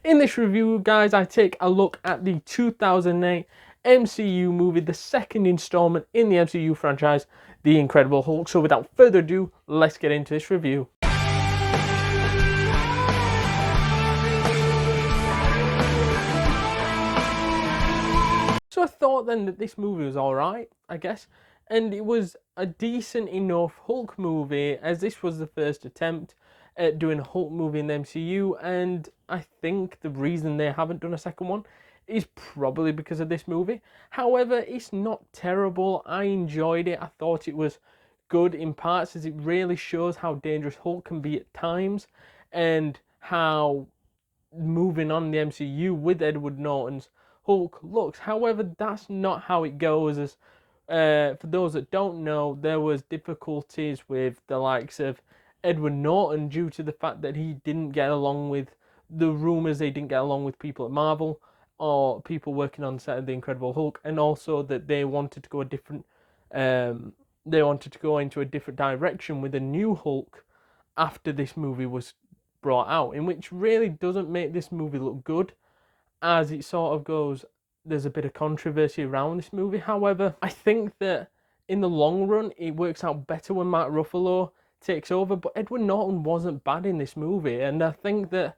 In this review, guys, I take a look at the 2008 MCU movie, the second installment in the MCU franchise, The Incredible Hulk. So without further ado, let's get into this review. So I thought then that this movie was alright, I guess, and it was a decent enough Hulk movie, as this was the first attempt at doing a Hulk movie in the MCU, and I think the reason they haven't done a second one is probably because of this movie. However, it's not terrible. I enjoyed it. I thought it was good in parts, as it really shows how dangerous Hulk can be at times, and how moving on in the MCU with Edward Norton's Hulk looks. However, that's not how it goes. As for those that don't know, there was difficulties with the likes of Edward Norton due to the fact that he didn't get along with the rumours. They didn't get along with people at Marvel or people working on the set of The Incredible Hulk, and also that they wanted to go a different. They wanted to go into a different direction with a new Hulk after this movie was brought out, in which really doesn't make this movie look good, as it sort of goes, there's a bit of controversy around this movie. However, I think that in the long run, it works out better when Mark Ruffalo takes over, but Edward Norton wasn't bad in this movie, and I think that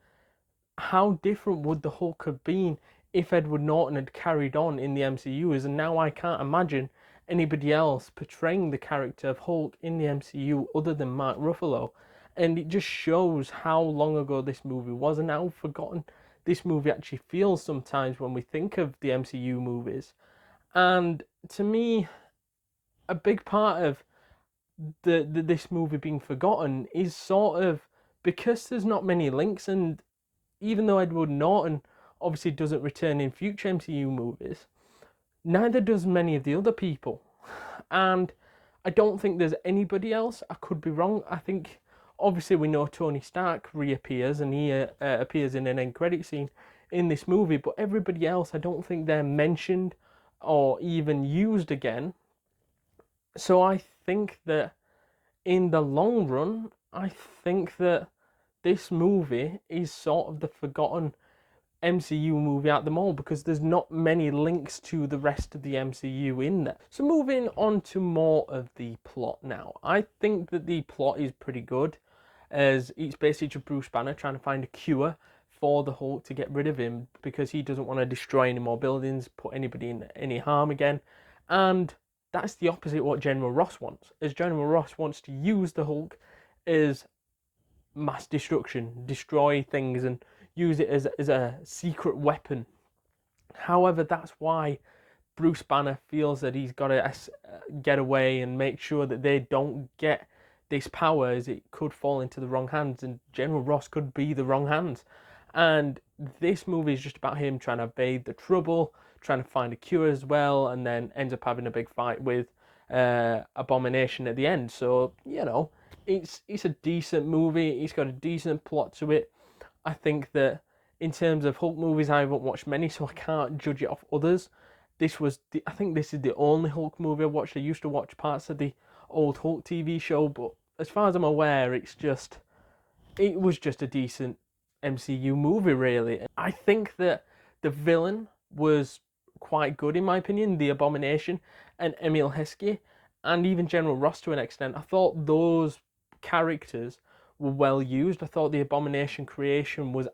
how different would the Hulk have been if Edward Norton had carried on in the MCU, and now I can't imagine anybody else portraying the character of Hulk in the MCU other than Mark Ruffalo. And it just shows how long ago this movie was and how forgotten this movie actually feels sometimes when we think of the MCU movies. And to me, a big part of this movie being forgotten is sort of because there's not many links, and even though Edward Norton obviously doesn't return in future MCU movies, neither does many of the other people. And I don't think there's anybody else. I could be wrong. I think obviously we know Tony Stark reappears, and he appears in an end credit scene in this movie, but everybody else, I don't think they're mentioned or even used again. So I think that in the long run, I think that this movie is sort of the forgotten MCU movie at the moment, because there's not many links to the rest of the MCU in there. So moving on to more of the plot now. I think that the plot is pretty good, as it's basically just Bruce Banner trying to find a cure for the Hulk to get rid of him, because he doesn't want to destroy any more buildings, put anybody in any harm again. And that's the opposite of what General Ross wants, as General Ross wants to use the Hulk as mass destruction, destroy things and use it as a secret weapon. However, that's why Bruce Banner feels that he's got to get away and make sure that they don't get this power, as it could fall into the wrong hands, and General Ross could be the wrong hands. And this movie is just about him trying to evade the trouble, trying to find a cure as well, and then ends up having a big fight with Abomination at the end. So, you know, it's a decent movie. It's got a decent plot to it. I think that in terms of Hulk movies, I haven't watched many, so I can't judge it off others. I think this is the only Hulk movie I watched. I used to watch parts of the old Hulk TV show, but as far as I'm aware, it was just a decent MCU movie, really. I think that the villain was quite good, in my opinion, the Abomination and Emil Heskey, and even General Ross to an extent. I thought those characters were well used. I thought the Abomination creation was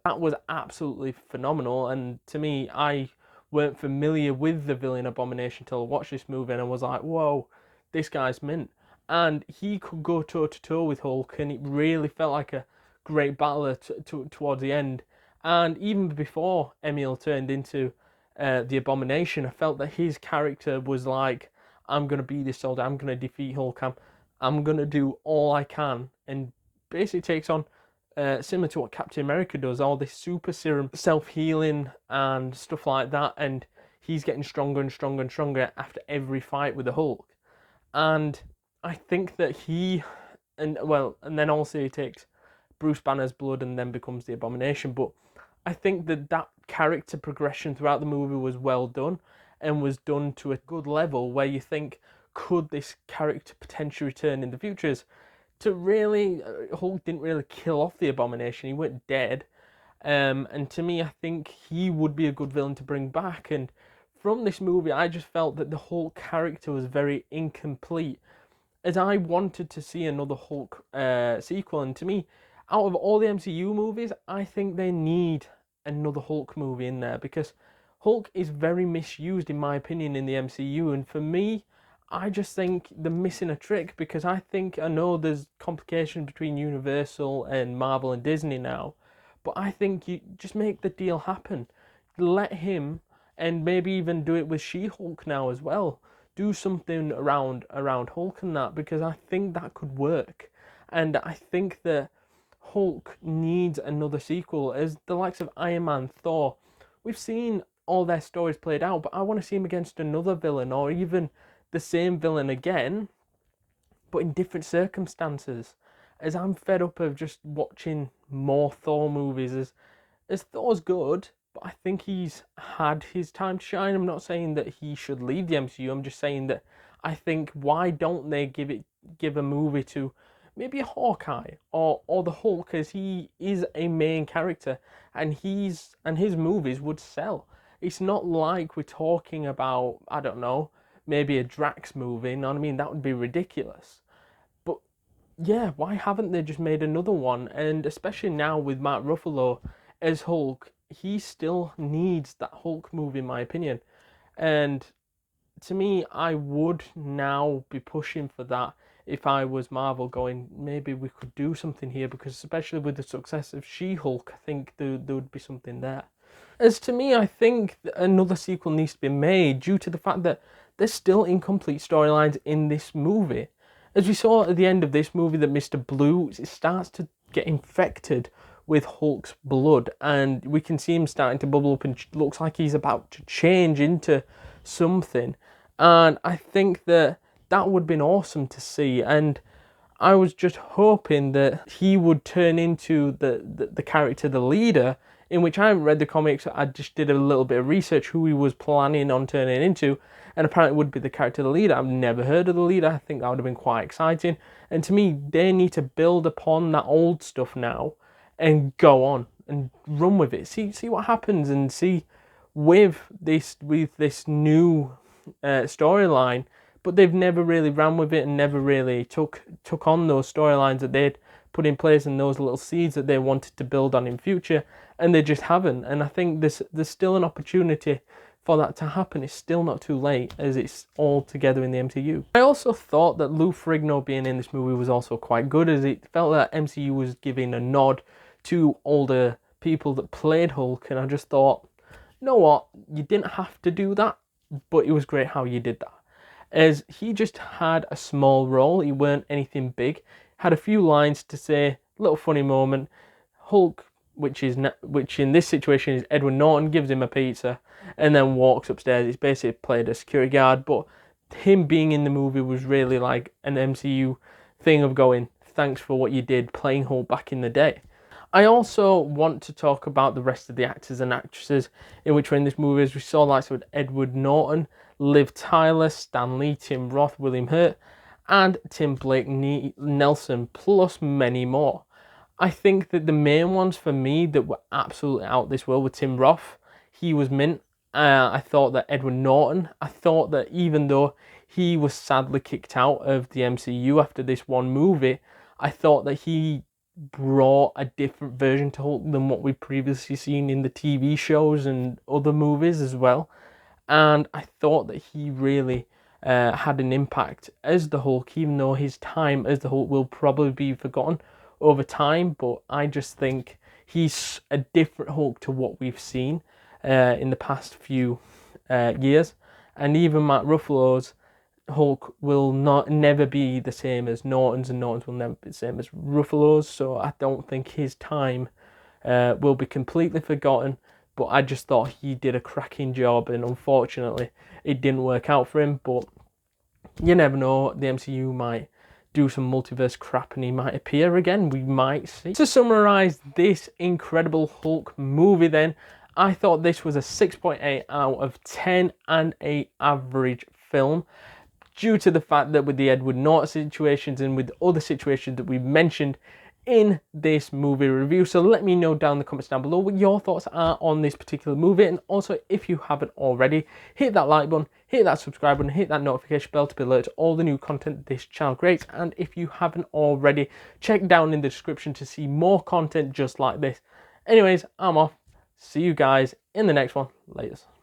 absolutely phenomenal, and to me, I weren't familiar with the villain Abomination until I watched this movie, and I was like, whoa, this guy's mint. And he could go toe to toe with Hulk, and it really felt like a great battle towards the end. And even before Emil turned into the Abomination, I felt that his character was like, I'm going to be this soldier, I'm going to defeat Hulk, I'm going to do all I can, and basically takes on, similar to what Captain America does, all this super serum, self-healing and stuff like that, and he's getting stronger and stronger and stronger after every fight with the Hulk. And I think that and then also he takes Bruce Banner's blood and then becomes the Abomination. But I think that character progression throughout the movie was well done, and was done to a good level where you think, could this character potentially return in the future? To really, Hulk didn't really kill off the Abomination. He went dead, And to me, I think he would be a good villain to bring back. And from this movie, I just felt that the Hulk character was very incomplete, as I wanted to see another Hulk sequel. And to me, out of all the MCU movies, I think they need another Hulk movie in there, because Hulk is very misused, in my opinion, in the MCU. And for me, I just think they're missing a trick, because I know there's complications between Universal and Marvel and Disney now, but I think you just make the deal happen. Let him, and maybe even do it with She-Hulk now as well. Do something around Hulk and that, because I think that could work. And I think that Hulk needs another sequel, as the likes of Iron Man, Thor. We've seen all their stories played out, but I want to see him against another villain, or even the same villain again, but in different circumstances. As I'm fed up of just watching more Thor movies, as Thor's good, but I think he's had his time to shine. I'm not saying that he should leave the MCU. I'm just saying that I think, why don't they give a movie to maybe a Hawkeye or the Hulk, as he is a main character, and his movies would sell. It's not like we're talking about, I don't know, maybe a Drax movie. You know what I mean? That would be ridiculous. But yeah, why haven't they just made another one? And especially now with Mark Ruffalo as Hulk, he still needs that Hulk movie, in my opinion. And to me, I would now be pushing for that if I was Marvel, going, maybe we could do something here, because especially with the success of She-Hulk, I think there would be something there. As to me, I think another sequel needs to be made, due to the fact that there's still incomplete storylines in this movie. As we saw at the end of this movie, that Mr. Blue starts to get infected with Hulk's blood, and we can see him starting to bubble up, and looks like he's about to change into something. And I think that would have been awesome to see, and I was just hoping that he would turn into the character, the leader, in which I haven't read the comics. I just did a little bit of research who he was planning on turning into, and apparently it would be the character, the leader. I've never heard of the leader. I think that would have been quite exciting. And to me, they need to build upon that old stuff now and go on and run with it. See what happens, and see with this new storyline. But they've never really ran with it, and never really took on those storylines that they'd put in place, and those little seeds that they wanted to build on in future, and they just haven't. And I think there's still an opportunity for that to happen. It's still not too late, as it's all together in the MCU. I also thought that Lou Ferrigno being in this movie was also quite good, as it felt that MCU was giving a nod to older people that played Hulk, and I just thought, you know what, you didn't have to do that, but it was great how you did that. As he just had a small role, he weren't anything big, had a few lines to say, little funny moment. Hulk, which in this situation is Edward Norton, gives him a pizza and then walks upstairs. He's basically played a security guard, but him being in the movie was really like an MCU thing of going, thanks for what you did playing Hulk back in the day. I also want to talk about the rest of the actors and actresses in which were in this movie, as we saw likes of Edward Norton, Liv Tyler, Stan Lee, Tim Roth, William Hurt, and Tim Blake Nelson, plus many more. I think that the main ones for me that were absolutely out this world were Tim Roth. He was mint. I thought that Edward Norton, I thought that even though he was sadly kicked out of the MCU after this one movie, I thought that he brought a different version to Hulk than what we've previously seen in the TV shows and other movies as well. And I thought that he really had an impact as the Hulk, even though his time as the Hulk will probably be forgotten over time. But I just think he's a different Hulk to what we've seen in the past few years. And even Mark Ruffalo's Hulk will never be the same as Norton's, and Norton's will never be the same as Ruffalo's. So I don't think his time will be completely forgotten. But I just thought he did a cracking job, and unfortunately it didn't work out for him. But you never know, the MCU might do some multiverse crap and he might appear again. We might see. To summarise this incredible Hulk movie then, I thought this was a 6.8 out of 10 and a average film, due to the fact that with the Edward Norton situations and with other situations that we've mentioned, in this movie review. So let me know down in the comments down below what your thoughts are on this particular movie. And also, if you haven't already, hit that like button, hit that subscribe button, hit that notification bell to be alerted to all the new content this channel creates. And if you haven't already, check down in the description to see more content just like this. Anyways, I'm off. See you guys in the next one. Laters.